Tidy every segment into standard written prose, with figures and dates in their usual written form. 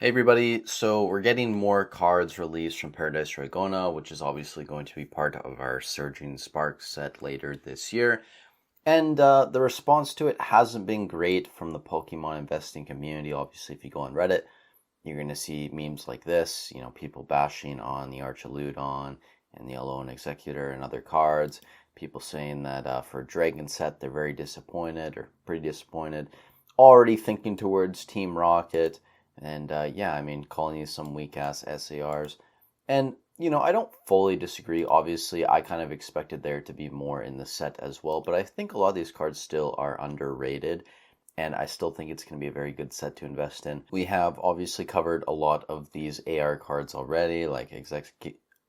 Hey everybody, so we're getting more cards released from Paradise Dragona, which is obviously going to be part of our Surging Sparks set later this year. And the response to it hasn't been great from the Pokemon investing community. Obviously, if you go on Reddit, you're going to see memes like this, people bashing on the Archaludon and the Alone Executor and other cards. People saying that for Dragon set, they're very disappointed or pretty disappointed. Already thinking towards Team Rocket. And calling you some weak ass SARs. And, I don't fully disagree. Obviously, I kind of expected there to be more in the set as well. But I think a lot of these cards still are underrated. And I still think it's going to be a very good set to invest in. We have obviously covered a lot of these AR cards already, like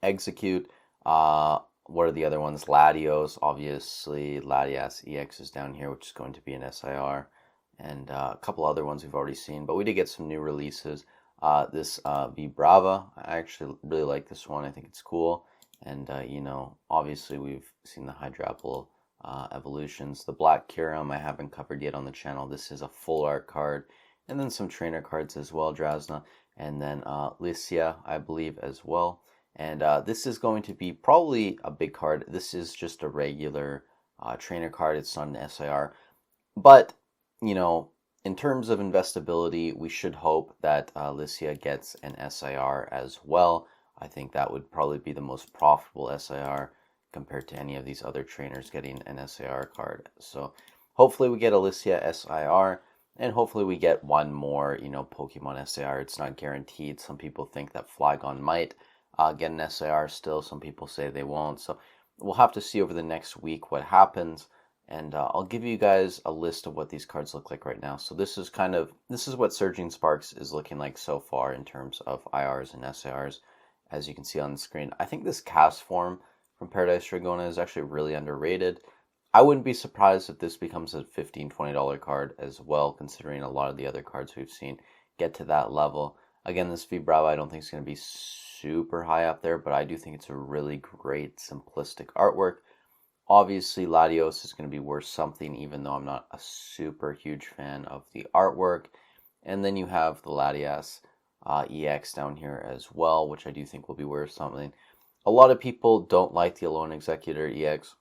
Execute. What are the other ones? Latios, obviously. Latias EX is down here, which is going to be an SIR. And a couple other ones we've already seen, but we did get some new releases. This Vibrava, I actually really like this one. I think it's cool. And, obviously we've seen the Hydrapple evolutions. The Black Kyurem I haven't covered yet on the channel. This is a full art card. And then some trainer cards as well, Dragona. And then Lycia, I believe, as well. And this is going to be probably a big card. This is just a regular trainer card. It's not an SIR. But in terms of investability, we should hope that Lycia gets an SIR as well. I think that would probably be the most profitable SIR compared to any of these other trainers getting an SIR card. So hopefully we get a Lycia SIR, and hopefully we get one more, Pokemon SIR. It's not guaranteed. Some people think that Flygon might get an SIR still. Some people say they won't. So we'll have to see over the next week what happens. And I'll give you guys a list of what these cards look like right now. So this is what Surging Sparks is looking like so far in terms of IRs and SIRs, as you can see on the screen. I think this cast form from Paradise Dragona is actually really underrated. I wouldn't be surprised if this becomes a $15, $20 card as well, considering a lot of the other cards we've seen get to that level. Again, this Vibrava I don't think is going to be super high up there, but I do think it's a really great simplistic artwork. Obviously, Latios is going to be worth something, even though I'm not a super huge fan of the artwork. And then you have the Latias EX down here as well, which I do think will be worth something. A lot of people don't like the Alone Executor EX.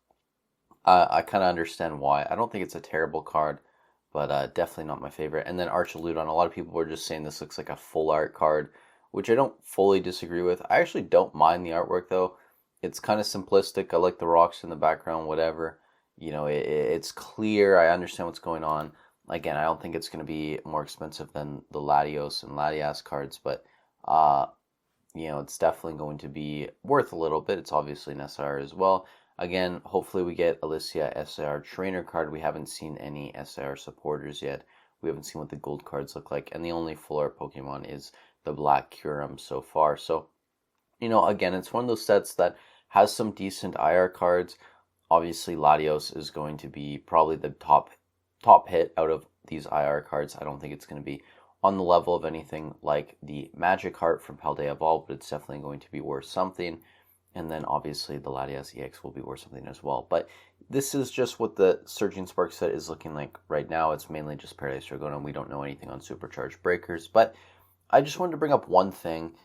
I kind of understand why. I don't think it's a terrible card, but definitely not my favorite. And then Archaludon, a lot of people were just saying this looks like a full art card, which I don't fully disagree with. I actually don't mind the artwork, though. It's kind of simplistic. I like the rocks in the background, whatever. It's clear. I understand what's going on. Again, I don't think it's going to be more expensive than the Latios and Latias cards, but, it's definitely going to be worth a little bit. It's obviously an SR as well. Again, hopefully we get Alicia SR trainer card. We haven't seen any SR supporters yet. We haven't seen what the gold cards look like, and the only full art Pokemon is the Black Kyurem so far. So, again, it's one of those sets that has some decent IR cards. Obviously, Latios is going to be probably the top hit out of these IR cards. I don't think it's going to be on the level of anything like the Magic Heart from Paldea Evolved, but it's definitely going to be worth something. And then obviously the Latias EX will be worth something as well. But this is just what the Surging Spark set is looking like right now. It's mainly just Paradise Dragona, and we don't know anything on Supercharged Breakers. But I just wanted to bring up one thing,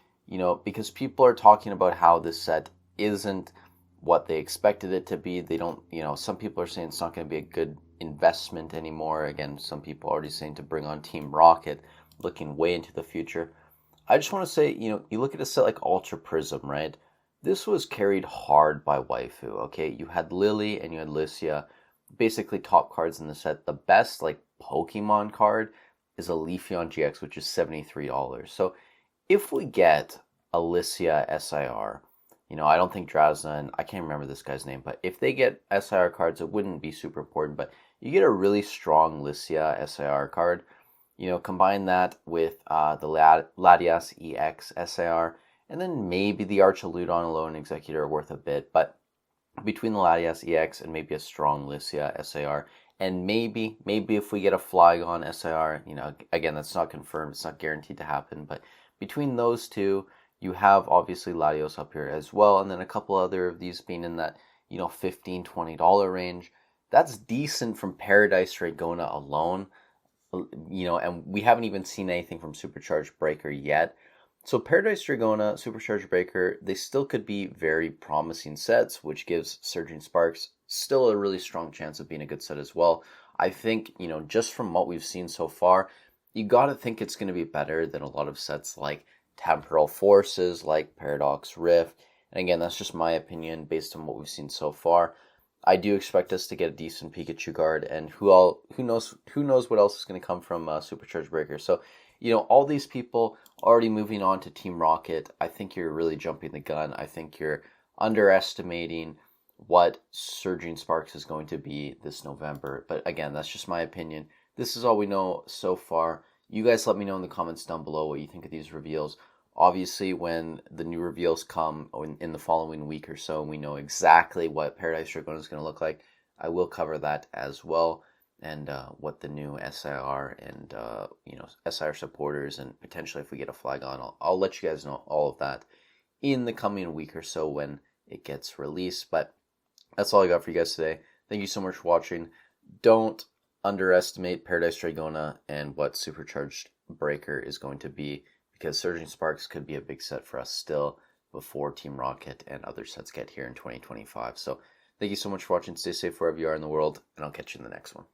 because people are talking about how this set isn't what they expected it to be. They don't, some people are saying it's not going to be a good investment anymore. Again, some people are already saying to bring on Team Rocket, looking way into the future. I just want to say, you look at a set like Ultra Prism, right? This was carried hard by Waifu, okay? You had Lily and you had Lycia, basically top cards in the set. The best, Pokemon card is a Leafeon GX, which is $73. So if we get a Lycia SIR, I don't think Dragona, and I can't remember this guy's name, but if they get SIR cards, it wouldn't be super important, but you get a really strong Lycia SIR card. Combine that with the Latias EX SIR, and then maybe the Archaludon Alone Executor are worth a bit, but between the Latias EX and maybe a strong Lycia SIR, and maybe if we get a Flygon SIR, again, that's not confirmed, it's not guaranteed to happen, but between those two, you have obviously Latios up here as well, and then a couple other of these being in that, $15, $20 range. That's decent from Paradise Dragona alone. and we haven't even seen anything from Supercharged Breaker yet. So Paradise Dragona, Supercharged Breaker, they still could be very promising sets, which gives Surging Sparks still a really strong chance of being a good set as well. I think, just from what we've seen so far, you got to think it's going to be better than a lot of sets like Temporal Forces, like Paradox Rift. And again, that's just my opinion based on what we've seen so far. I do expect us to get a decent Pikachu card, and who knows what else is going to come from Supercharged Breaker. So, all these people already moving on to Team Rocket, I think you're really jumping the gun. I think you're underestimating what Surging Sparks is going to be this November. But again, that's just my opinion. This is all we know so far. You guys let me know in the comments down below what you think of these reveals. Obviously, when the new reveals come in the following week or so, and we know exactly what Paradise Dragona is going to look like, I will cover that as well, and what the new SIR and SIR supporters, and potentially if we get a flag on, I'll let you guys know all of that in the coming week or so when it gets released. But that's all I got for you guys today. Thank you so much for watching. Don't underestimate Paradise Dragona and what Supercharged Breaker is going to be, because Surging Sparks could be a big set for us still before Team Rocket and other sets get here in 2025. So thank you so much for watching. Stay safe wherever you are in the world, and I'll catch you in the next one.